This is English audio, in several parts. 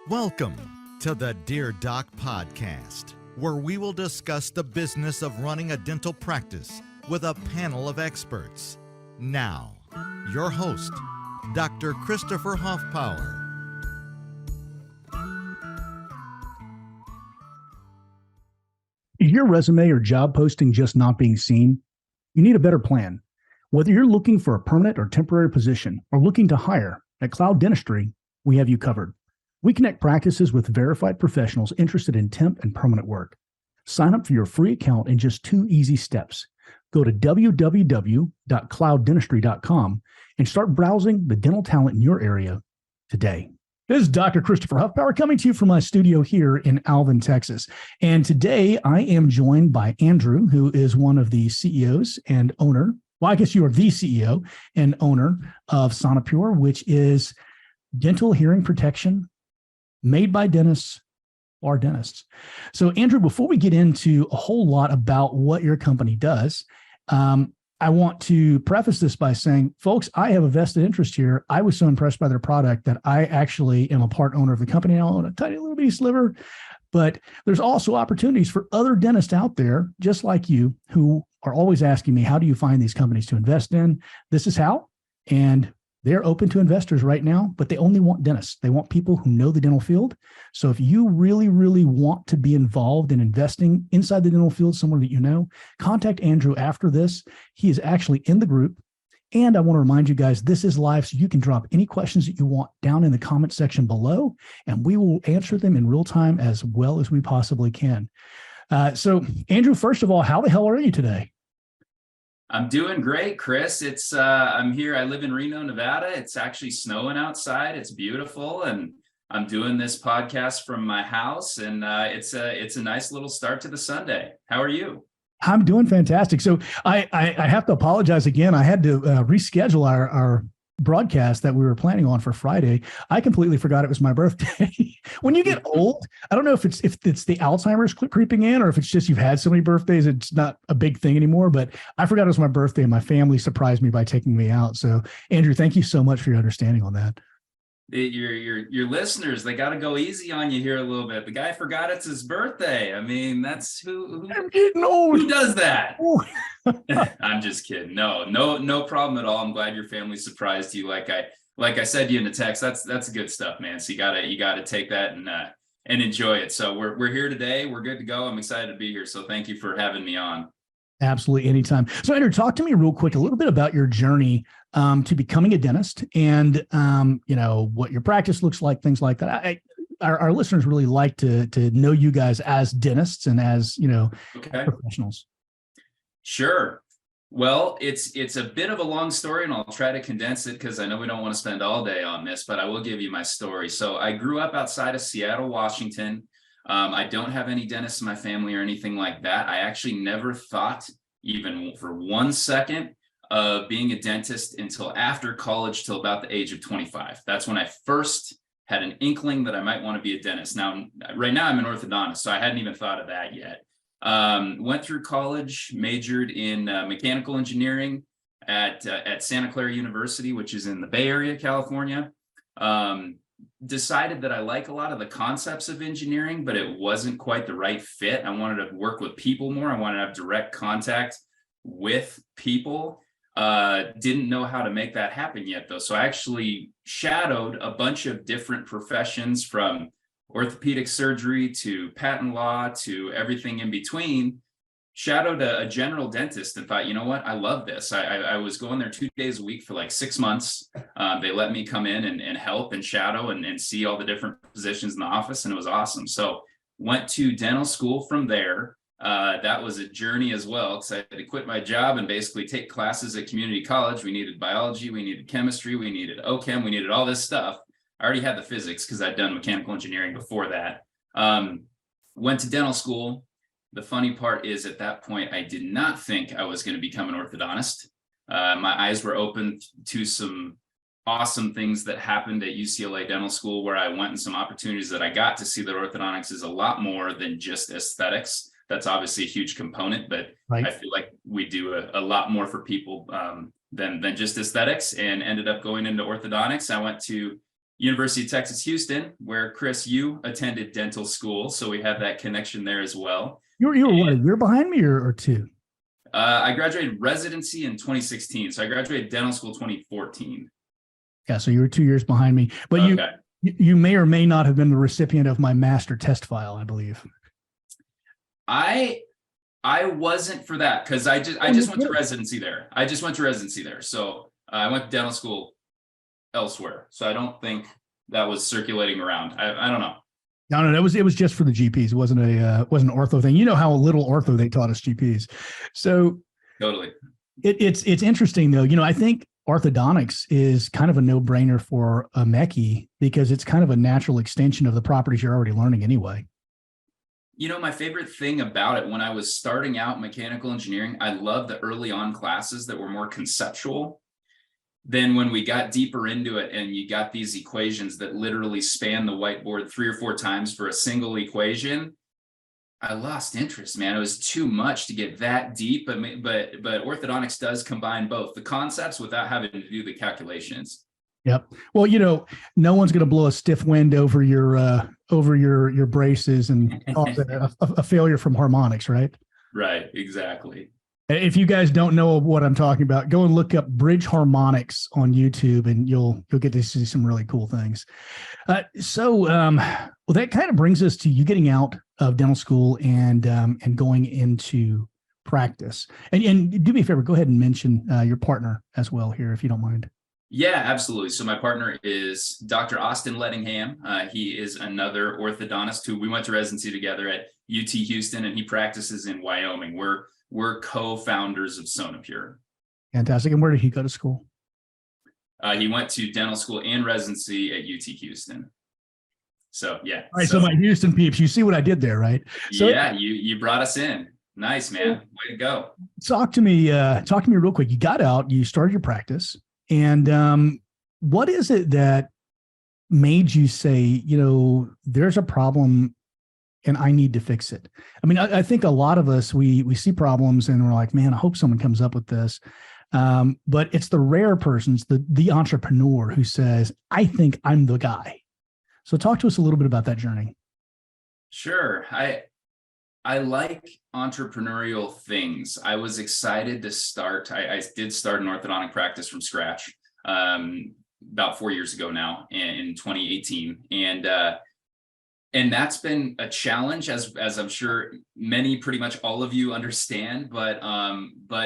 Welcome to the Dear Doc podcast, where we will discuss the business of running a dental practice with a panel of experts. Now, your host, Dr. Christopher Hoffpower. Is your resume or job posting just not being seen? You need a better plan. Whether you're looking for a permanent or temporary position or looking to hire, at Cloud Dentistry, we have you covered. We connect practices with verified professionals interested in temp and permanent work. Sign up for your free account in just 2 easy steps. Go to www.clouddentistry.com and start browsing the dental talent in your area today. This is Dr. Christopher Hoffpower coming to you from my studio here in Alvin, Texas. And today I am joined by Andrew, who is one of the CEOs and owner. Well, I guess you are the CEO and owner of Sonapure, which is dental hearing protection made by dentists or dentists. So, Andrew, before we get into a whole lot about what your company does, I want to preface this by saying, folks, I have a vested interest here. I was so impressed by their product that I actually am a part owner of the company. I own a tiny little bitty sliver, but there's also opportunities for other dentists out there, just like you, who are always asking me, how do you find these companies to invest in? This is how. And they're open to investors right now, but they only want dentists. They want people who know the dental field. So if you really, really want to be involved in investing inside the dental field, somewhere that you know, contact Andrew after this. He is actually in the group. And I want to remind you guys, this is live, so you can drop any questions that you want down in the comment section below, and we will answer them in real time as well as we possibly can. So Andrew, first of all, how the hell are you today? I'm doing great, Chris. I'm here. I live in Reno, Nevada. It's actually snowing outside. It's beautiful, and I'm doing this podcast from my house, and it's a nice little start to the Sunday. How are you? I'm doing fantastic. So I have to apologize again. I had to reschedule our broadcast that we were planning on for Friday. I completely forgot it was my birthday. When you get old, I don't know if it's the Alzheimer's creeping in, or if it's just you've had so many birthdays, it's not a big thing anymore. But I forgot it was my birthday, and my family surprised me by taking me out. So, Andrew, thank you so much for your understanding on that. Your listeners, they got to go easy on you here a little bit. The guy forgot it's his birthday. I mean, that's who I'm getting old. Who does that? I'm just kidding. No problem at all. I'm glad your family surprised you. Like I said to you in the text, that's good stuff, man. So you gotta take that and enjoy it. So we're here today. We're good to go. I'm excited to be here. So thank you for having me on. Absolutely, anytime. So, Andrew, talk to me real quick a little bit about your journey to becoming a dentist, and what your practice looks like, things like that. Our listeners really like to know you guys as dentists and as professionals. Sure. Well, it's a bit of a long story, and I'll try to condense it because I know we don't want to spend all day on this, but I will give you my story. So I grew up outside of Seattle, Washington. I don't have any dentists in my family or anything like that. I actually never thought, even for 1 second, of being a dentist until after college, till about the age of 25. That's when I first had an inkling that I might want to be a dentist. Now, right now I'm an orthodontist, so I hadn't even thought of that yet. Went through college, majored in mechanical engineering at Santa Clara University, which is in the Bay Area, California. Decided that I like a lot of the concepts of engineering, but it wasn't quite the right fit. I wanted to work with people more. I wanted to have direct contact with people. Didn't know how to make that happen yet, though. So I actually shadowed a bunch of different professions, from orthopedic surgery to patent law to everything in between. Shadowed a general dentist and thought, you know what, I love this. I was going there 2 days a week for like 6 months. They let me come in and help and shadow and see all the different positions in the office, and it was awesome. So went to dental school from there. That was a journey as well, because I had to quit my job and basically take classes at community college. We needed biology, we needed chemistry, we needed OChem, we needed all this stuff. I already had the physics because I'd done mechanical engineering before that. Went to dental school. The funny part is, at that point, I did not think I was going to become an orthodontist. My eyes were open to some awesome things that happened at UCLA Dental School, where I went in some opportunities that I got to see that orthodontics is a lot more than just aesthetics. That's obviously a huge component, but right. I feel like we do a lot more for people than just aesthetics, and ended up going into orthodontics. I went to University of Texas, Houston, where Chris, you attended dental school. So we have that connection there as well. You were what, a year behind me or two? I graduated residency in 2016. So I graduated dental school 2014. Yeah, so you were 2 years behind me. But Okay. you may or may not have been the recipient of my master test file, I believe. I wasn't for that because I just went to residency there. I just went to residency there. So I went to dental school elsewhere. So I don't think that was circulating around. I don't know. No, it was just for the GPs. It wasn't an ortho thing. You know how little ortho they taught us GPs. So Totally. It's interesting though. I think orthodontics is kind of a no-brainer for a mechie because it's kind of a natural extension of the properties you're already learning anyway. My favorite thing about it when I was starting out mechanical engineering, I loved the early on classes that were more conceptual. Then when we got deeper into it and you got these equations that literally span the whiteboard 3 or 4 times for a single equation, I lost interest, man. It was too much to get that deep, but orthodontics does combine both the concepts without having to do the calculations. Yep. Well, no one's going to blow a stiff wind over your braces and cause a failure from harmonics, right? Right. Exactly. If you guys don't know what I'm talking about, go and look up bridge harmonics on YouTube, and you'll get to see some really cool things. Well, that kind of brings us to you getting out of dental school and going into practice. And do me a favor, go ahead and mention your partner as well here, if you don't mind. Yeah, absolutely. So my partner is Dr. Austin Lettingham. He is another orthodontist who we went to residency together at UT Houston, and he practices in Wyoming. We're co-founders of Sonapure. Fantastic. And where did he go to school? He went to dental school and residency at UT Houston. So yeah. All right. So my Houston peeps, you see what I did there, right? So, yeah, you brought us in. Nice, man. Way to go. Talk to me real quick. You got out, you started your practice. And what is it that made you say, there's a problem and I need to fix it? I mean, I think a lot of us, we see problems and we're like, man, I hope someone comes up with this. But it's the rare persons, the entrepreneur who says, I think I'm the guy. So talk to us a little bit about that journey. Sure. I like entrepreneurial things. I was excited to start. I did start an orthodontic practice from scratch about 4 years ago now in 2018. And that's been a challenge, as I'm sure pretty much all of you understand, but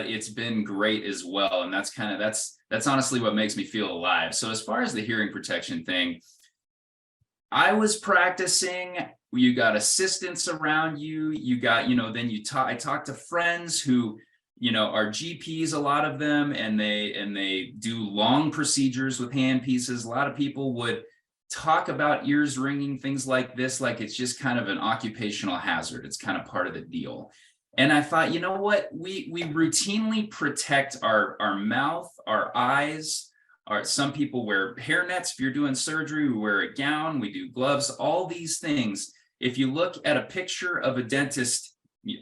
it's been great as well. And that's honestly what makes me feel alive. So as far as the hearing protection thing, I was practicing. You got assistants around you. You got, then I talked to friends who, are GPs, a lot of them, and they do long procedures with handpieces. A lot of people would talk about ears ringing, things like this, like it's just kind of an occupational hazard. It's kind of part of the deal. And I thought, you know what? We routinely protect our mouth, our eyes. Some people wear hairnets. If you're doing surgery, we wear a gown, we do gloves, all these things. If you look at a picture of a dentist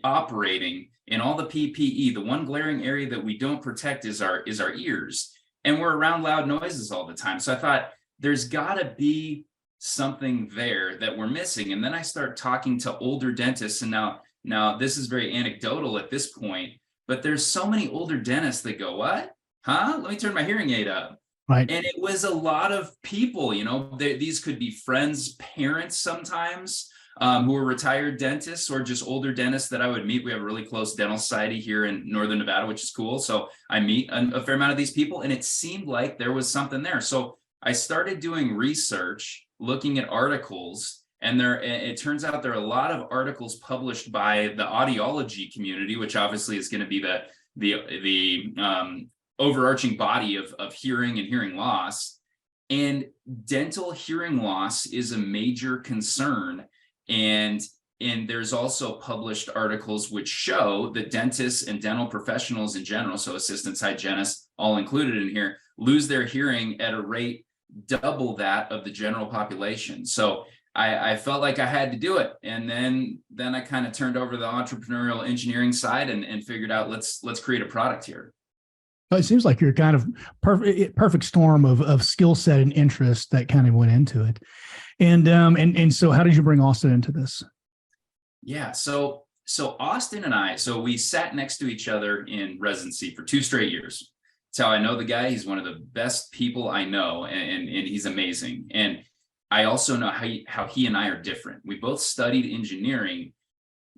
operating in all the PPE, the one glaring area that we don't protect is our ears. And we're around loud noises all the time. So I thought there's got to be something there that we're missing. And then I start talking to older dentists. And now this is very anecdotal at this point, but there's so many older dentists that go, what? Huh? Let me turn my hearing aid up. Right. And it was a lot of people, these could be friends, parents sometimes, who are retired dentists or just older dentists that I would meet. We have a really close dental society here in Northern Nevada, which is cool. So I meet a fair amount of these people, and it seemed like there was something there. So I started doing research, looking at articles, and it turns out there are a lot of articles published by the audiology community, which obviously is going to be the overarching body of hearing and hearing loss. And dental hearing loss is a major concern. And there's also published articles which show that dentists and dental professionals in general, so assistants, hygienists, all included in here, lose their hearing at a rate double that of the general population. So I felt like I had to do it. And then I kind of turned over the entrepreneurial engineering side and figured out let's create a product here. Well, it seems like you're kind of perfect storm of skill set and interest that kind of went into it. And so how did you bring Austin into this? Yeah. So Austin and I, so we sat next to each other in residency for 2 straight years. That's how I know the guy. He's one of the best people I know, and he's amazing. And I also know how he and I are different. We both studied engineering,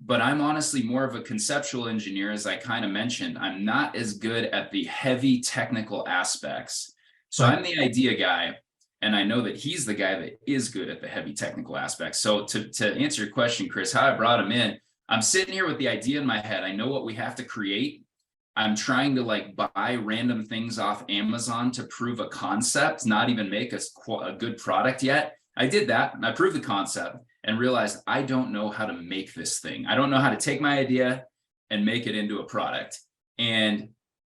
but I'm honestly more of a conceptual engineer, as I kind of mentioned. I'm not as good at the heavy technical aspects. So Right. I'm the idea guy, and I know that he's the guy that is good at the heavy technical aspects. So to answer your question, Chris, how I brought him in, I'm sitting here with the idea in my head. I know what we have to create. I'm trying to like buy random things off Amazon to prove a concept, not even make a good product yet. I did that and I proved the concept and realized I don't know how to make this thing. I don't know how to take my idea and make it into a product. And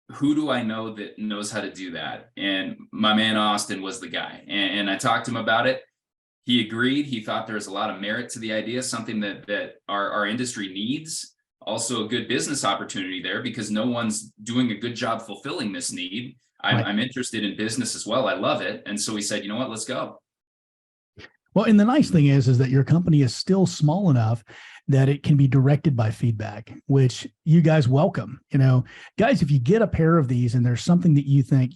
who do I know that knows how to do that? And my man Austin was the guy. And I talked to him about it. He agreed. He thought there was a lot of merit to the idea, something that our industry needs. Also a good business opportunity there because no one's doing a good job fulfilling this need. I'm interested in business as well. I love it. And so we said, you know what, let's go. Well, and the nice thing is that your company is still small enough that it can be directed by feedback, which you guys welcome. Guys, if you get a pair of these and there's something that you think,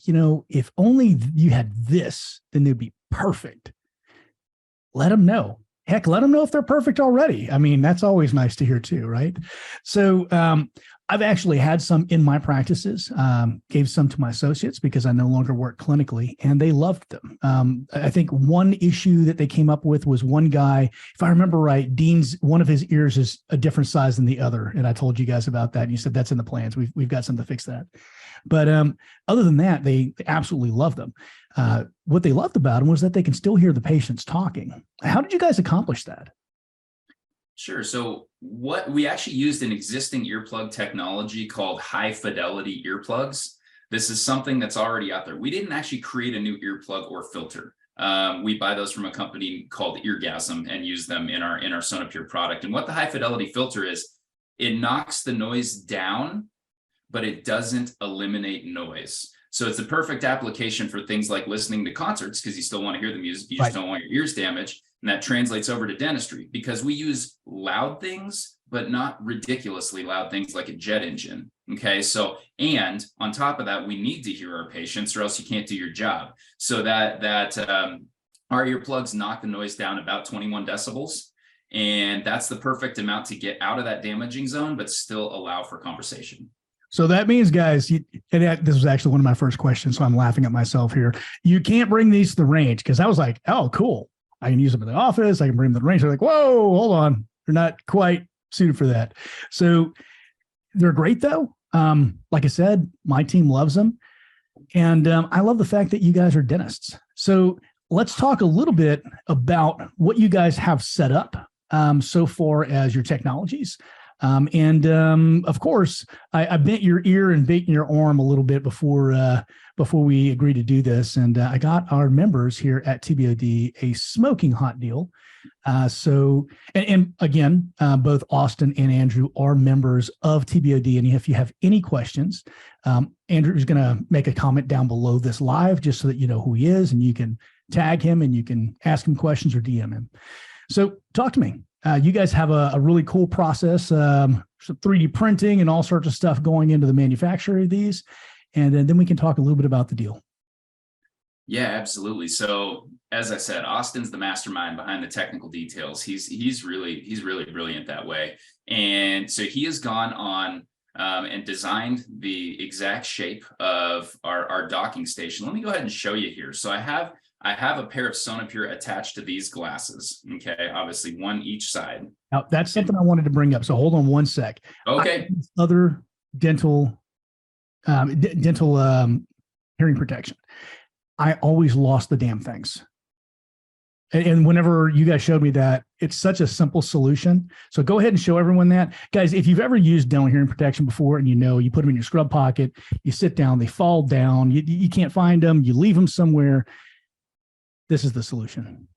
if only you had this, then they'd be perfect. Let them know. Heck, let them know if they're perfect already. I mean, that's always nice to hear too, right? So I've actually had some in my practices, gave some to my associates because I no longer work clinically, and they loved them. I think one issue that they came up with was one guy, if I remember right, one of his ears is a different size than the other. And I told you guys about that. And you said, that's in the plans. We've got something to fix that. But other than that, they absolutely love them. What they loved about them was that they can still hear the patients talking. How did you guys accomplish that? Sure. So what we actually used an existing earplug technology called high fidelity earplugs. This is something that's already out there. We didn't actually create a new earplug or filter. We buy those from a company called Eargasm and use them in our Sonapure product. And what the high fidelity filter is, it knocks the noise down, but it doesn't eliminate noise. So it's a perfect application for things like listening to concerts because you still want to hear the music. You just don't want your ears damaged. And that translates over to dentistry because we use loud things, but not ridiculously loud things like a jet engine. Okay. So, and on top of that, we need to hear our patients or else you can't do your job. So our earplugs knock the noise down about 21 decibels. And that's the perfect amount to get out of that damaging zone, but still allow for conversation. So that means, guys, this was actually one of my first questions, so I'm laughing at myself here. You can't bring these to the range because I was like, oh, cool. I can use them in the office. I can bring them to the range. They're like, whoa, hold on. They're not quite suited for that. So they're great, though. Like I said, my team loves them. And I love the fact that you guys are dentists. So let's talk a little bit about what you guys have set up so far as your technologies. Of course, I bent your ear and bent your arm a little bit before we agreed to do this. And I got our members here at TBOD a smoking hot deal. And again, both Austin and Andrew are members of TBOD. And if you have any questions, Andrew is going to make a comment down below this live just so that you know who he is and you can tag him and you can ask him questions or DM him. So talk to me. You guys have a really cool process, some 3D printing and all sorts of stuff going into the manufacture of these. And then we can talk a little bit about the deal. Yeah, absolutely. So as I said, Austin's the mastermind behind the technical details. He's really brilliant that way. And so he has gone on and designed the exact shape of our docking station. Let me go ahead and show you here. So I have a pair of Sonapure attached to these glasses. Okay, obviously one each side. Now that's something I wanted to bring up. So hold on one sec. Okay. Other dental hearing protection. I always lost the damn things. And whenever you guys showed me that, it's such a simple solution. So go ahead and show everyone that. Guys, if you've ever used dental hearing protection before and you put them in your scrub pocket, you sit down, they fall down, you can't find them, you leave them somewhere. This is the solution.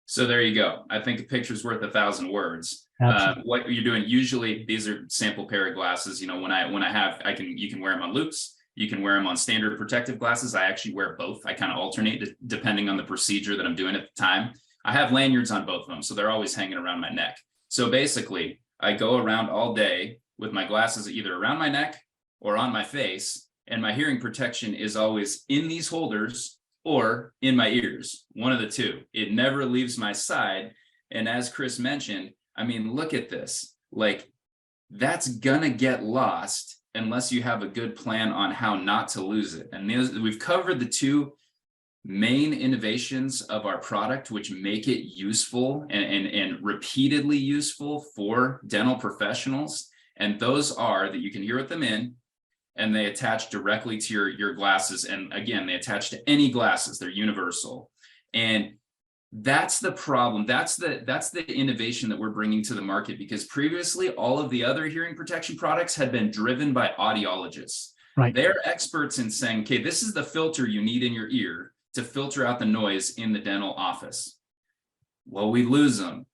So there you go. I think a picture's worth 1,000 words. Absolutely. What you're doing, usually these are sample pair of glasses. You know, when I have, you can wear them on loupes. You can wear them on standard protective glasses. I actually wear both. I kind of alternate depending on the procedure that I'm doing at the time. I have lanyards on both of them, so they're always hanging around my neck. So basically, I go around all day with my glasses either around my neck or on my face, and my hearing protection is always in these holders or in my ears, one of the two. It never leaves my side. And as Chris mentioned, I mean, look at this. Like, that's gonna get lost unless you have a good plan on how not to lose it. And we've covered the two main innovations of our product, which make it useful and repeatedly useful for dental professionals. And those are that you can hear with them in, and they attach directly to your glasses. And again, they attach to any glasses. They're universal. And that's the problem. That's the innovation that we're bringing to the market, because previously all of the other hearing protection products had been driven by audiologists. Right. They're experts in saying, okay, this is the filter you need in your ear to filter out the noise in the dental office. Well, we lose them.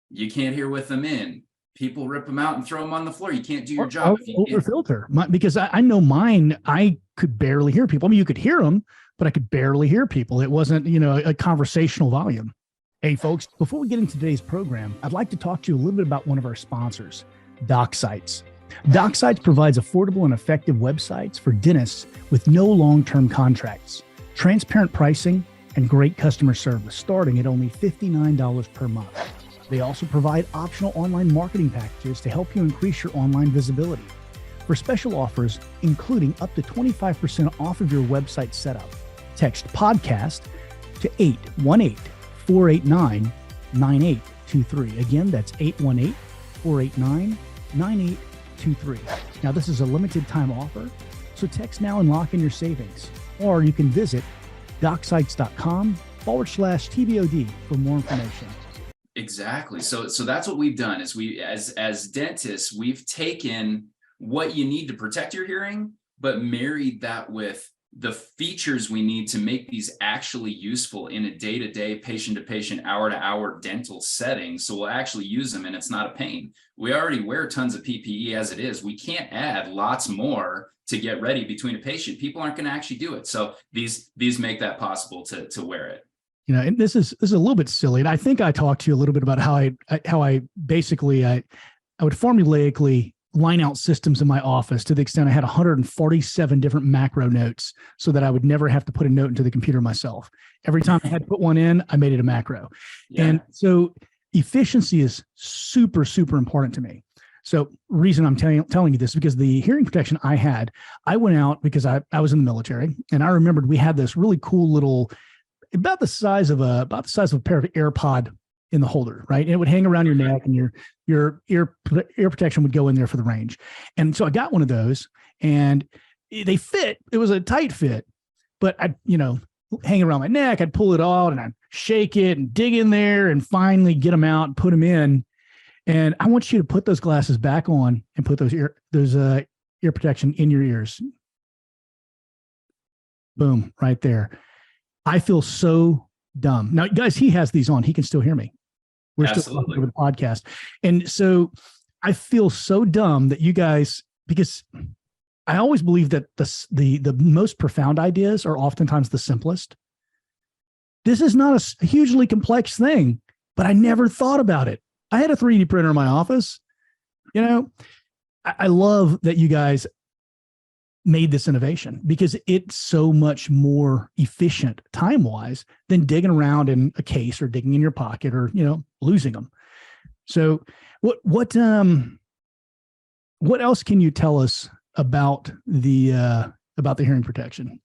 You can't hear with them in. People rip them out and throw them on the floor. You can't do your job. Over filter, because I know mine, I could barely hear people. I mean, you could hear them, but I could barely hear people. It wasn't, a conversational volume. Hey, folks, before we get into today's program, I'd like to talk to you a little bit about one of our sponsors, DocSites. DocSites provides affordable and effective websites for dentists with no long-term contracts, transparent pricing, and great customer service, starting at only $59 per month. They also provide optional online marketing packages to help you increase your online visibility. For special offers, including up to 25% off of your website setup, text podcast to 818-489-9823. Again, that's 818-489-9823. Now, this is a limited time offer, so text now and lock in your savings. Or you can visit docsites.com/TBOD for more information. Exactly. So that's what we've done is we, as dentists, we've taken what you need to protect your hearing, but married that with the features we need to make these actually useful in a day-to-day, patient-to-patient, hour-to-hour dental setting. So we'll actually use them and it's not a pain. We already wear tons of PPE as it is. We can't add lots more to get ready between a patient. People aren't going to actually do it. So these make that possible to wear it. And this is a little bit silly. And I think I talked to you a little bit about how I basically I would formulaically line out systems in my office to the extent I had 147 different macro notes so that I would never have to put a note into the computer myself. Every time I had to put one in, I made it a macro. Yeah. And so efficiency is super, super important to me. So reason I'm telling you this is because the hearing protection I had, I went out because I was in the military, and I remembered we had this really cool little, about the size of a pair of AirPod in the holder, right? And it would hang around your neck, and your ear protection would go in there for the range. And so I got one of those, and they fit. It was a tight fit, but I'd hang around my neck. I'd pull it out and I'd shake it and dig in there and finally get them out and put them in. And I want you to put those glasses back on and put those ear protection in your ears. Boom, right there. I feel so dumb. Now, guys, he has these on. He can still hear me. We're still talking over the podcast. And so I feel so dumb that you guys, because I always believe that the most profound ideas are oftentimes the simplest. This is not a hugely complex thing, but I never thought about it. I had a 3D printer in my office. I love that you guys made this innovation because it's so much more efficient time-wise than digging around in a case or digging in your pocket or, losing them. So what else can you tell us about the hearing protection?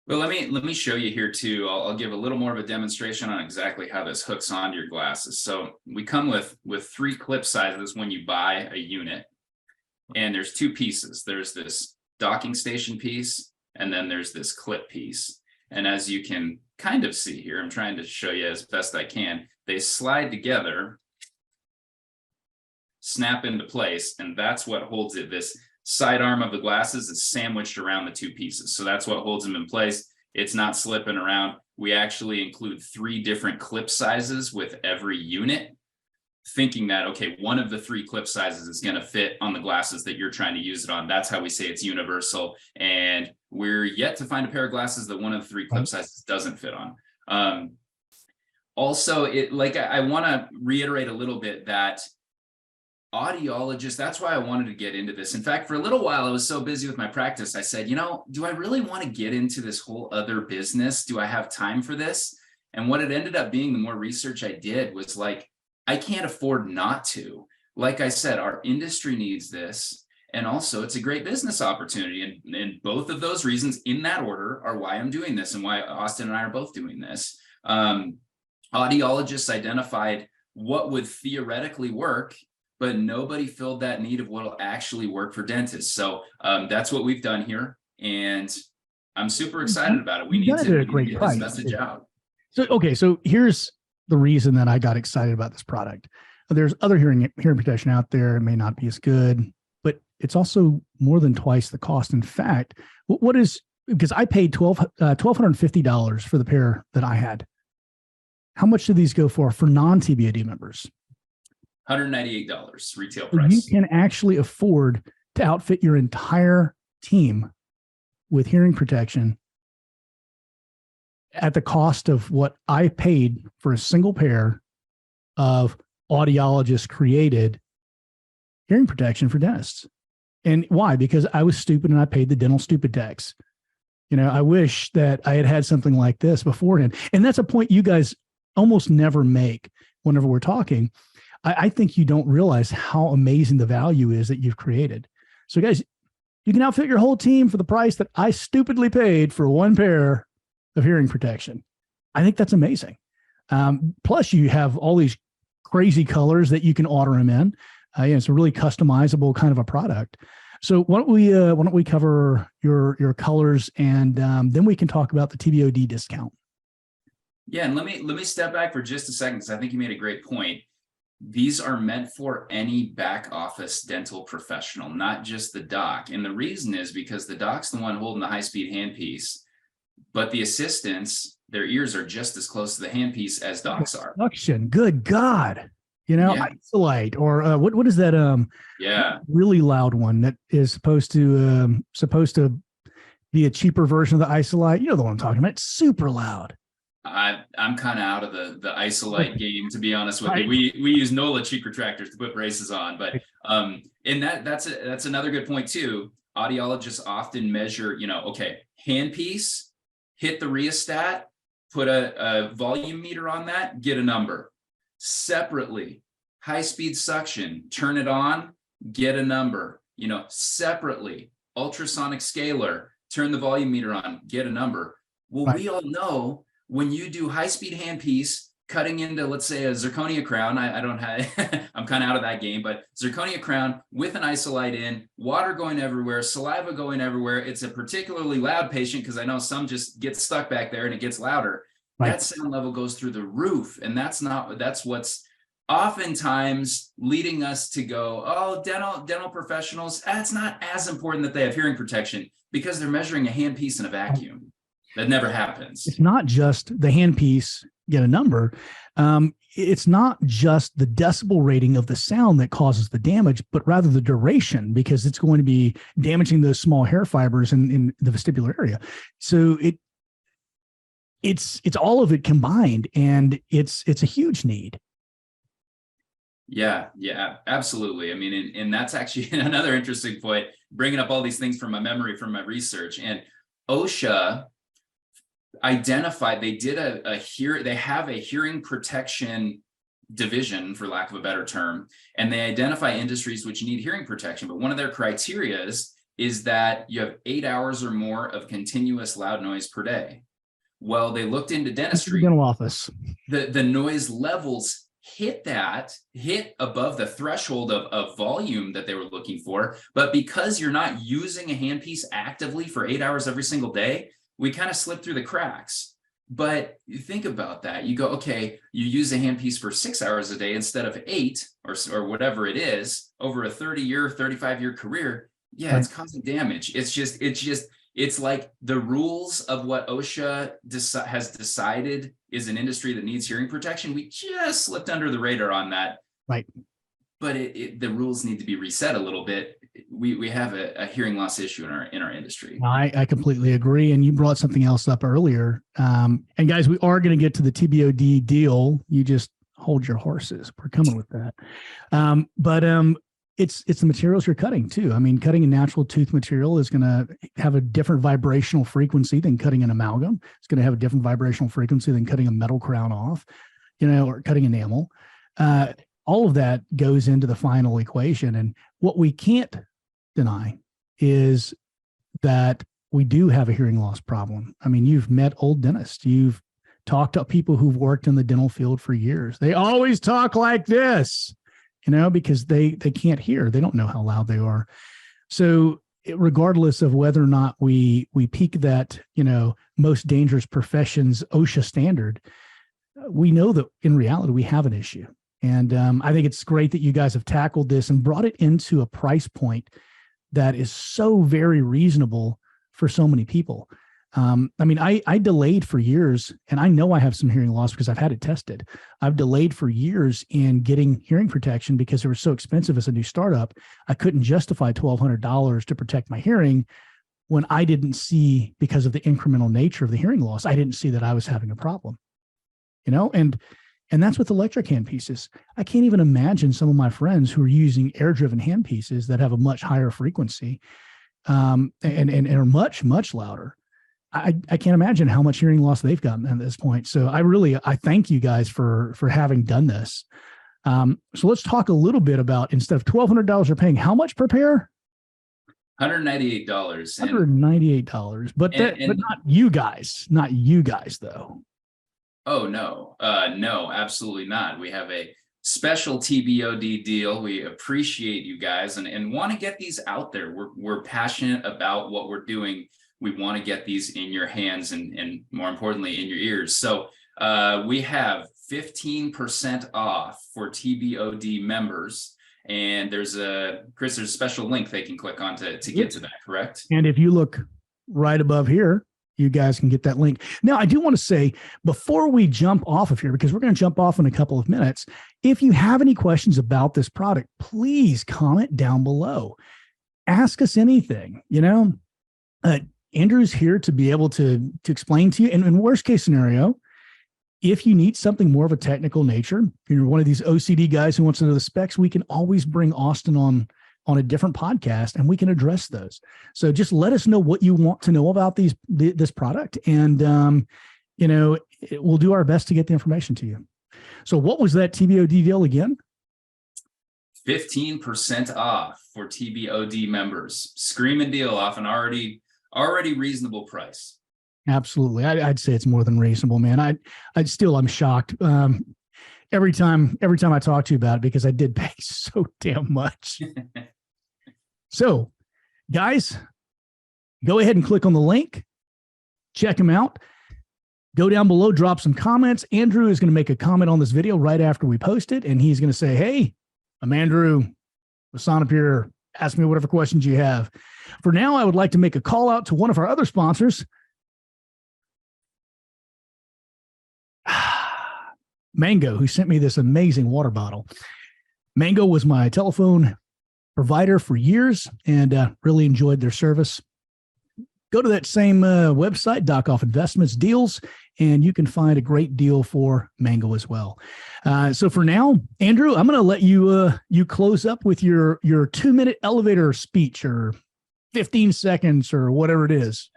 Well, let me show you here too. I'll give a little more of a demonstration on exactly how this hooks onto your glasses. So we come with 3 clip sizes when you buy a unit, and there's 2 pieces. There's this docking station piece, and then there's this clip piece. And as you can kind of see here, I'm trying to show you as best I can, they slide together, snap into place, and that's what holds it. This side arm of the glasses is sandwiched around the 2 pieces. So that's what holds them in place. It's not slipping around. We actually include 3 different clip sizes with every unit. thinking that, okay, one of the 3 clip sizes is going to fit on the glasses that you're trying to use it on. That's how we say it's universal. And we're yet to find a pair of glasses that one of the 3 clip sizes doesn't fit on. Also, I want to reiterate a little bit that audiologists, that's why I wanted to get into this. In fact, for a little while, I was so busy with my practice, I said, do I really want to get into this whole other business? Do I have time for this? And what it ended up being, the more research I did, was like, I can't afford not to. Like I said, our industry needs this. And also, it's a great business opportunity. And both of those reasons, in that order, are why I'm doing this and why Austin and I are both doing this. Audiologists identified what would theoretically work, but nobody filled that need of what will actually work for dentists. So that's what we've done here. And I'm super excited about it. We need to get this message out. So here's the reason that I got excited about this product. There's other hearing protection out there. It may not be as good, but it's also more than twice the cost. In fact, because I paid $1,250 for the pair that I had. How much do these go for non-TBAD members? $198 retail price. You can actually afford to outfit your entire team with hearing protection at the cost of what I paid for a single pair of audiologist created hearing protection for dentists. And why? Because I was stupid and I paid the dental stupid tax. I wish that I had something like this beforehand. And that's a point you guys almost never make whenever we're talking. I think you don't realize how amazing the value is that you've created. So guys, you can outfit your whole team for the price that I stupidly paid for one pair of hearing protection. I think that's amazing. Plus you have all these crazy colors that you can order them in. It's a really customizable kind of a product. So why don't we cover your colors, and then we can talk about the TBOD discount. Yeah, and let me step back for just a second, because I think you made a great point. These are meant for any back office dental professional, not just the doc. And the reason is because the doc's the one holding the high-speed handpiece, but the assistants, their ears are just as close to the handpiece as docs are. Suction, good God. Isolite, or what is that? Really loud one that is supposed to be a cheaper version of the Isolite. You know the one I'm talking about. It's super loud. I'm kind of out of the Isolite game, to be honest with you. We use NOLA cheek retractors to put braces on, but and that's another good point too. Audiologists often measure, okay, handpiece, hit the rheostat, put a volume meter on that, get a number. Separately, high-speed suction, turn it on, get a number. Separately, ultrasonic scaler, turn the volume meter on, get a number. Well, we all know when you do high-speed handpiece, cutting into, let's say, a zirconia crown, I don't have, I'm kind of out of that game, but zirconia crown with an Isolite in, water going everywhere, saliva going everywhere. It's a particularly loud patient, because I know some just get stuck back there and it gets louder. That sound level goes through the roof. And that's what's oftentimes leading us to go, oh, dental professionals, it's not as important that they have hearing protection, because they're measuring a handpiece in a vacuum. That never happens. It's not just the handpiece, get a number. It's not just the decibel rating of the sound that causes the damage, but rather the duration, because it's going to be damaging those small hair fibers in the vestibular area. So it's all of it combined, and it's a huge need. Yeah, absolutely. I mean, and that's actually another interesting point, bringing up all these things from my memory, from my research. And OSHA identified, they have a hearing protection division, for lack of a better term, and they identify industries which need hearing protection. But one of their criteria is that you have 8 hours or more of continuous loud noise per day. Well, they looked into dentistry. Dental office. The noise levels hit above the threshold of volume that they were looking for. But because you're not using a handpiece actively for 8 hours every single day, we kind of slip through the cracks. But you think about that. You go, okay, you use a handpiece for 6 hours a day instead of 8 or whatever it is over a 30-year, 35-year career. Yeah, it's causing damage. It's like the rules of what OSHA has decided is an industry that needs hearing protection. We just slipped under the radar on that Right. But the rules need to be reset a little bit. We have a hearing loss issue in our industry. I completely agree. And you brought something else up earlier. And guys, we are going to get to the TBOD deal. You just hold your horses. We're coming with that. But it's the materials you're cutting too. I mean, cutting a natural tooth material is going to have a different vibrational frequency than cutting an amalgam. It's going to have a different vibrational frequency than cutting a metal crown off, or cutting enamel. All of that goes into the final equation. And what we can't deny is that we do have a hearing loss problem. I mean, you've met old dentists. You've talked to people who've worked in the dental field for years. They always talk like this, because they can't hear. They don't know how loud they are. So regardless of whether or not we peak that, most dangerous professions OSHA standard, we know that in reality, we have an issue. And I think it's great that you guys have tackled this and brought it into a price point that is so very reasonable for so many people. I mean, I delayed for years, and I know I have some hearing loss because I've had it tested. I've delayed for years in getting hearing protection because it was so expensive as a new startup. I couldn't justify $1,200 to protect my hearing when I didn't see, because of the incremental nature of the hearing loss, I didn't see that I was having a problem, and that's with electric handpieces. I can't even imagine some of my friends who are using air-driven handpieces that have a much higher frequency and are much, much louder. I can't imagine how much hearing loss they've gotten at this point. So I thank you guys for having done this. So let's talk a little bit about, instead of $1,200, they're paying how much per pair? $198. $198, but not you guys though. Oh, no, no, absolutely not. We have a special TBOD deal. We appreciate you guys and want to get these out there. We're passionate about what we're doing. We want to get these in your hands and more importantly, in your ears. So we have 15% off for TBOD members. And there's a special link they can click on to get to that, correct? And if you look right above here, you guys can get that link. Now, I do want to say, before we jump off of here, because we're going to jump off in a couple of minutes, if you have any questions about this product, please comment down below. Ask us anything, Andrew's here to be able to explain to you. And in worst case scenario, if you need something more of a technical nature, if you're one of these OCD guys who wants to know the specs, we can always bring Austin on a different podcast and we can address those. So just let us know what you want to know about this product. And, we'll do our best to get the information to you. So what was that TBOD deal again? 15% off for TBOD members. Screaming deal off an already reasonable price. Absolutely. I'd say it's more than reasonable, man. I'm shocked. Every time I talk to you about it, because I did pay so damn much. So, guys, go ahead and click on the link. Check them out. Go down below, drop some comments. Andrew is going to make a comment on this video right after we post it, and he's going to say, "Hey, I'm Andrew with Sonapure. Ask me whatever questions you have." For now, I would like to make a call out to one of our other sponsors, Mango, who sent me this amazing water bottle. Mango was my telephone provider for years and really enjoyed their service. Go to that same website, Doc Off Investments Deals, and you can find a great deal for Mango as well. So for now, Andrew, I'm going to let you close up with your 2-minute elevator speech, or 15 seconds, or whatever it is.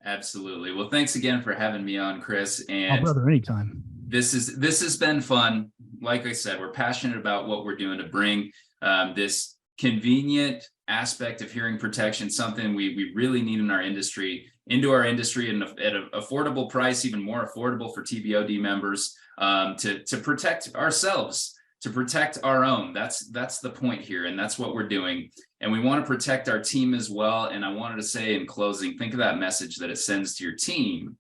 Absolutely. Well, thanks again for having me on, Chris. And brother, anytime. This has been fun. Like I said, we're passionate about what we're doing to bring this convenient aspect of hearing protection, something we really need in our industry, into our industry and at an affordable price, even more affordable for TBOD members, to protect ourselves, to protect our own. That's the point here, and that's what we're doing. And we want to protect our team as well. And I wanted to say in closing, think of that message that it sends to your team.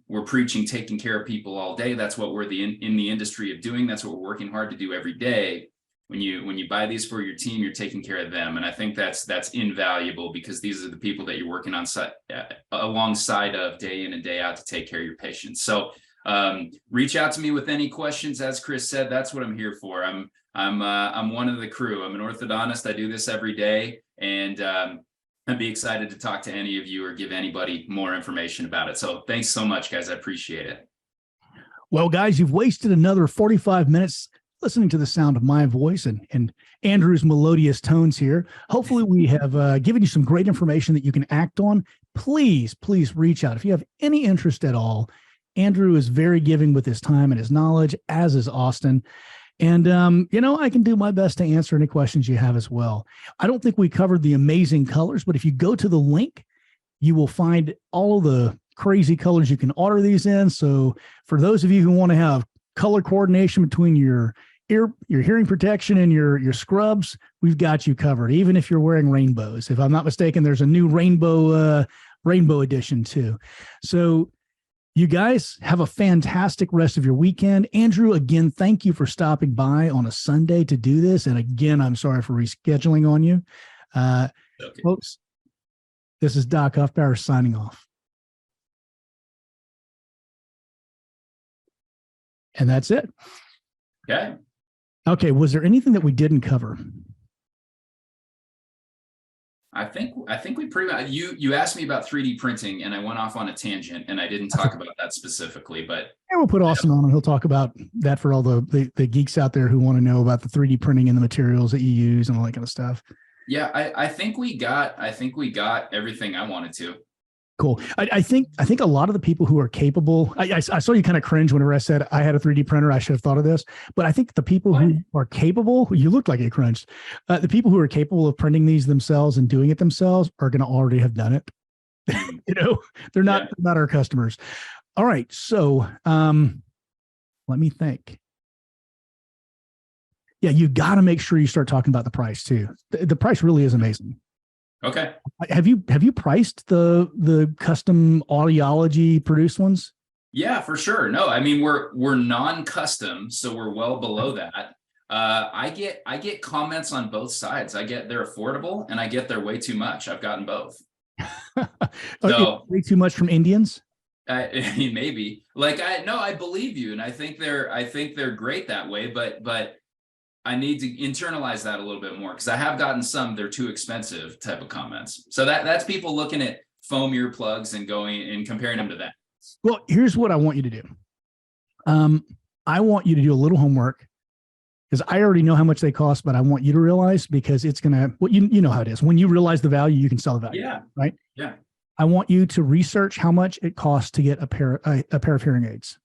We're preaching taking care of people all day. That's what we're in the industry of doing. That's what we're working hard to do every day. When you buy these for your team, you're taking care of them. And I think that's invaluable, because these are the people that you're working on alongside of day in and day out to take care of your patients. So Reach out to me with any questions. As Chris said, that's what I'm here for. I'm one of the crew. I'm an orthodontist. I do this every day, and I'd be excited to talk to any of you or give anybody more information about it. So thanks so much, guys. I appreciate it. Well, guys, you've wasted another 45 minutes listening to the sound of my voice and Andrew's melodious tones here. Hopefully we have given you some great information that you can act on. Please reach out. If you have any interest at all, Andrew is very giving with his time and his knowledge, as is Austin. And, I can do my best to answer any questions you have as well. I don't think we covered the amazing colors, but if you go to the link, you will find all of the crazy colors you can order these in. So for those of you who want to have color coordination between your hearing protection and your scrubs, we've got you covered. Even if you're wearing rainbows, if I'm not mistaken, there's a new rainbow edition too. So you guys have a fantastic rest of your weekend. Andrew, again, thank you for stopping by on a Sunday to do this. And again, I'm sorry for rescheduling on you. Okay. Folks, this is Doc Huffbauer signing off. And that's it. Okay. Okay. Was there anything that we didn't cover? I think we pretty much, you asked me about 3D printing and I went off on a tangent and I didn't talk about that specifically, but yeah, we'll put Austin on and he'll talk about that for all the geeks out there who want to know about the 3D printing and the materials that you use and all that kind of stuff. Yeah, I think we got everything I wanted to. Cool. I think a lot of the people who are capable, I saw you kind of cringe whenever I said I had a 3D printer. I should have thought of this, but I think the people who are capable, you looked like you cringed. The people who are capable of printing these themselves and doing it themselves are going to already have done it. They're not our customers. All right. So let me think. Yeah, you got to make sure you start talking about the price too. The price really is amazing. Okay. Have you priced the custom audiology produced ones? Yeah, for sure. No, I mean we're non-custom, so we're well below that. I get comments on both sides. I get they're affordable and I get they're way too much. I've gotten both. So way too much from Indians? Maybe. I believe you, and I think they're great that way, but I need to internalize that a little bit more because I have gotten some they're too expensive type of comments. So that's people looking at foam earplugs and going and comparing them to that. Well, here's what I want you to do. I want you to do a little homework because I already know how much they cost, but I want you to realize because it's going to, well, you know how it is. When you realize the value, you can sell the value. Yeah. Right. Yeah. I want you to research how much it costs to get a pair of hearing aids.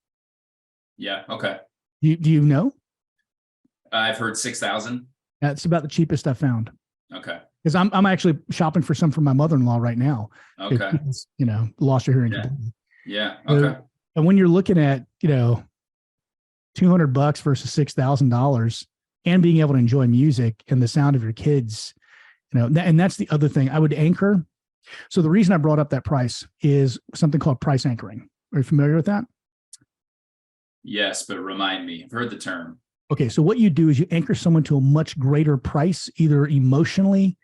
Yeah. Okay. Do you know? I've heard 6,000. That's about the cheapest I found. Okay. Because I'm actually shopping for some for my mother-in-law right now. Okay. Because, lost her hearing. Yeah. Okay. And when you're looking at, $200 versus $6,000 and being able to enjoy music and the sound of your kids, and that's the other thing I would anchor. So the reason I brought up that price is something called price anchoring. Are you familiar with that? Yes, but remind me. I've heard the term. Okay, so what you do is you anchor someone to a much greater price, either emotionally,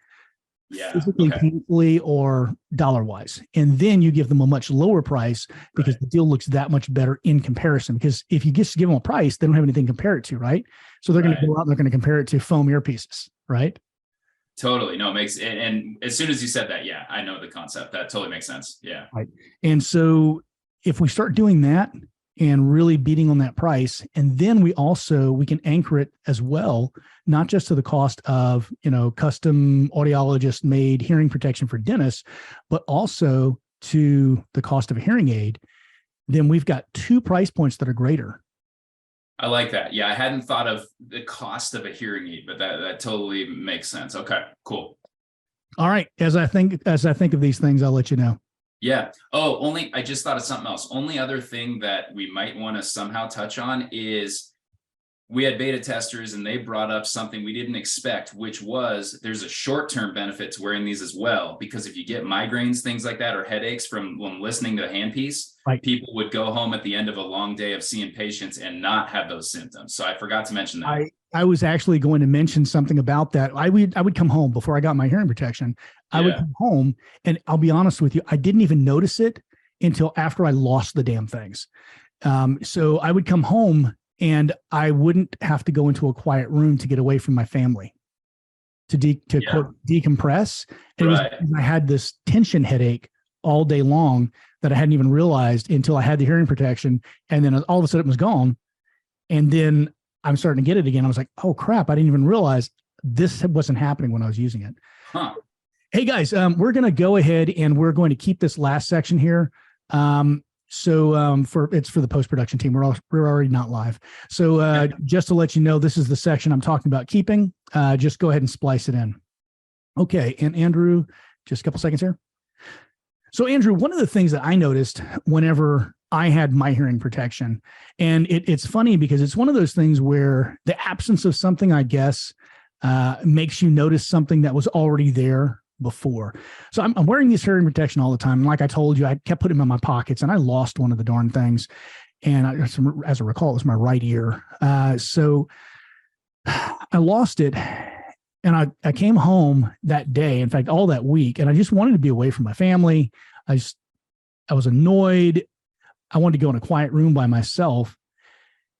physically, painfully, or dollar-wise. And then you give them a much lower price because the deal looks that much better in comparison. Because if you just give them a price, they don't have anything to compare it to, right? So they're going to go out and they're going to compare it to foam earpieces, right? Totally. No, it makes, and as soon as you said that, yeah, I know the concept. That totally makes sense. Yeah. Right. And so if we start doing that, and really beating on that price. And then we can anchor it as well, not just to the cost of, custom audiologist made hearing protection for dentists, but also to the cost of a hearing aid. Then we've got two price points that are greater. I like that. Yeah. I hadn't thought of the cost of a hearing aid, but that totally makes sense. Okay, cool. All right. As I think of these things, I'll let you know. Yeah. I just thought of something else. Only other thing that we might want to somehow touch on is we had beta testers and they brought up something we didn't expect, which was there's a short-term benefit to wearing these as well, because if you get migraines, things like that, or headaches from when listening to the handpiece, people would go home at the end of a long day of seeing patients and not have those symptoms. So I forgot to mention that. I was actually going to mention something about that. I would come home before I got my hearing protection. I would come home and I'll be honest with you, I didn't even notice it until after I lost the damn things. So I would come home and I wouldn't have to go into a quiet room to get away from my family quote decompress. And Right. I had this tension headache all day long that I hadn't even realized until I had the hearing protection. And then all of a sudden it was gone. And then I'm starting to get it again. I was like, oh crap, I didn't even realize this wasn't happening when I was using it. Huh. Hey guys, we're going to go ahead and we're going to keep this last section here. It's for the post-production team. We're already not live. So just to let you know, this is the section I'm talking about keeping. Just go ahead and splice it in. Okay. And Andrew, just a couple seconds here. So Andrew, one of the things that I noticed whenever I had my hearing protection, and it's funny because it's one of those things where the absence of something, I guess, makes you notice something that was already there before. So I'm wearing this hearing protection all the time. And like I told you, I kept putting them in my pockets and I lost one of the darn things. And as I recall, it was my right ear. So I lost it. And I came home that day, in fact, all that week, and I just wanted to be away from my family. I was annoyed. I wanted to go in a quiet room by myself.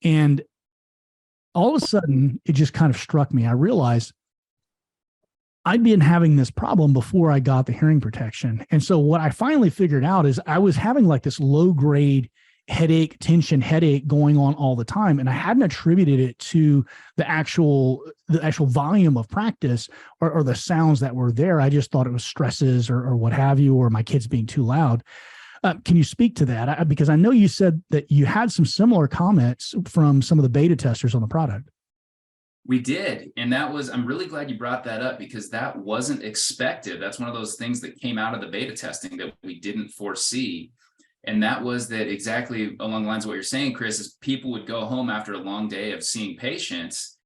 And all of a sudden, it just kind of struck me. I realized I'd been having this problem before I got the hearing protection. And so what I finally figured out is I was having like this low grade tension headache going on all the time. And I hadn't attributed it to the actual volume of practice or the sounds that were there. I just thought it was stresses or what have you, or my kids being too loud. Can you speak to that? Because I know you said that you had some similar comments from some of the beta testers on the product. We did. And I'm really glad you brought that up because that wasn't expected. That's one of those things that came out of the beta testing that we didn't foresee. And that was that exactly along the lines of what you're saying, Chris, is people would go home after a long day of seeing patients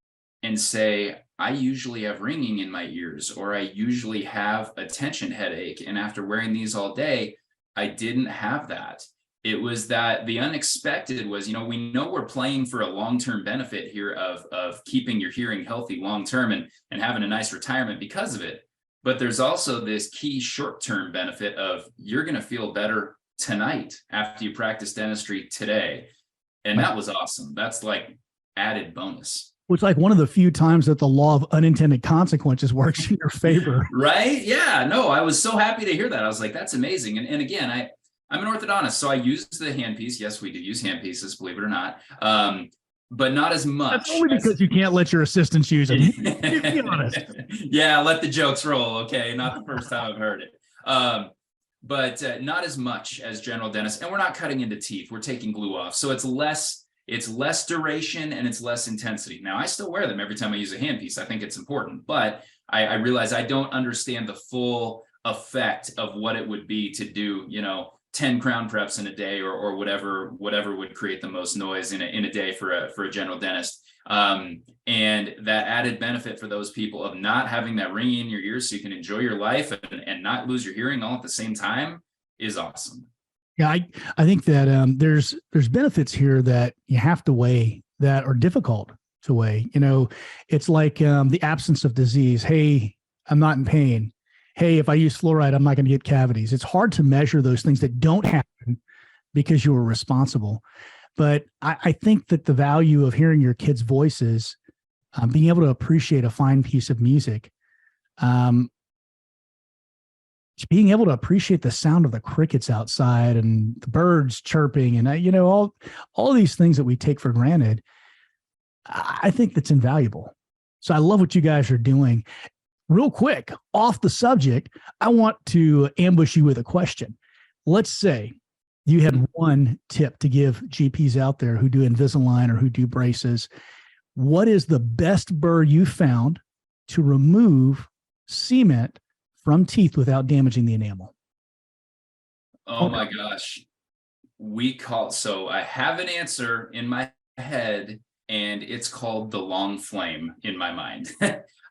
and say, I usually have ringing in my ears, or I usually have a tension headache. And after wearing these all day, I didn't have that. It was that the unexpected was, we know we're playing for a long-term benefit here of keeping your hearing healthy long-term and having a nice retirement because of it. But there's also this key short-term benefit of you're going to feel better tonight after you practice dentistry today. And that was awesome. That's like added bonus. Which like one of the few times that the law of unintended consequences works in your favor. Right? Yeah, no, I was so happy to hear that. I was like, that's amazing. And again, I'm an orthodontist, so I use the handpiece. Yes, we do use handpieces, believe it or not, but not as much. That's only because you can't let your assistants use it. Be honest. Yeah, let the jokes roll, okay? Not the first time I've heard it. But not as much as general dentists. And we're not cutting into teeth. We're taking glue off. So it's less duration and it's less intensity. Now, I still wear them every time I use a handpiece. I think it's important, but I realize I don't understand the full effect of what it would be to do, 10 crown preps in a day or whatever would create the most noise in a day for a general dentist. And that added benefit for those people of not having that ringing in your ears so you can enjoy your life and not lose your hearing all at the same time is awesome. Yeah, I think that there's benefits here that you have to weigh that are difficult to weigh. It's like the absence of disease. Hey, I'm not in pain. Hey, if I use fluoride, I'm not going to get cavities. It's hard to measure those things that don't happen because you were responsible. But I think that the value of hearing your kids' voices, being able to appreciate a fine piece of music, being able to appreciate the sound of the crickets outside and the birds chirping and, all these things that we take for granted, I think that's invaluable. So I love what you guys are doing. Real quick, off the subject, I want to ambush you with a question. Let's say you had one tip to give GPs out there who do Invisalign or who do braces. What is the best burr you found to remove cement from teeth without damaging the enamel? Oh my gosh. So I have an answer in my head and it's called the long flame in my mind.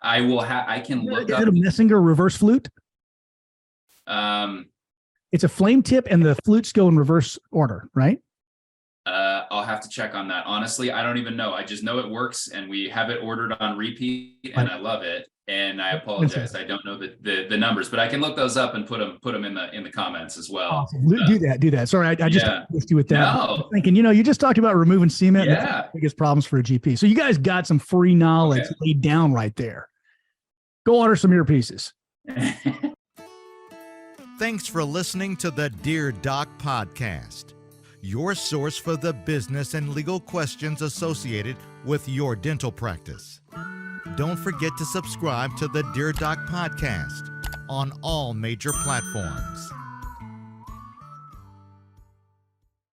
I can look up. Is it a Messinger reverse flute? It's a flame tip and the flutes go in reverse order, right? I'll have to check on that. Honestly, I don't even know. I just know it works, and we have it ordered on repeat, and I love it. And I apologize, I don't know the numbers, but I can look those up and put them in the comments as well. Awesome. Do that. Sorry, I just missed you with that. No. Thinking, you just talked about removing cement. Yeah. That's the biggest problems for a GP. So you guys got some free knowledge laid down right there. Go order some earpieces. Thanks for listening to the Dear Doc podcast, your source for the business and legal questions associated with your dental practice. Don't forget to subscribe to the Dear Doc podcast on all major platforms.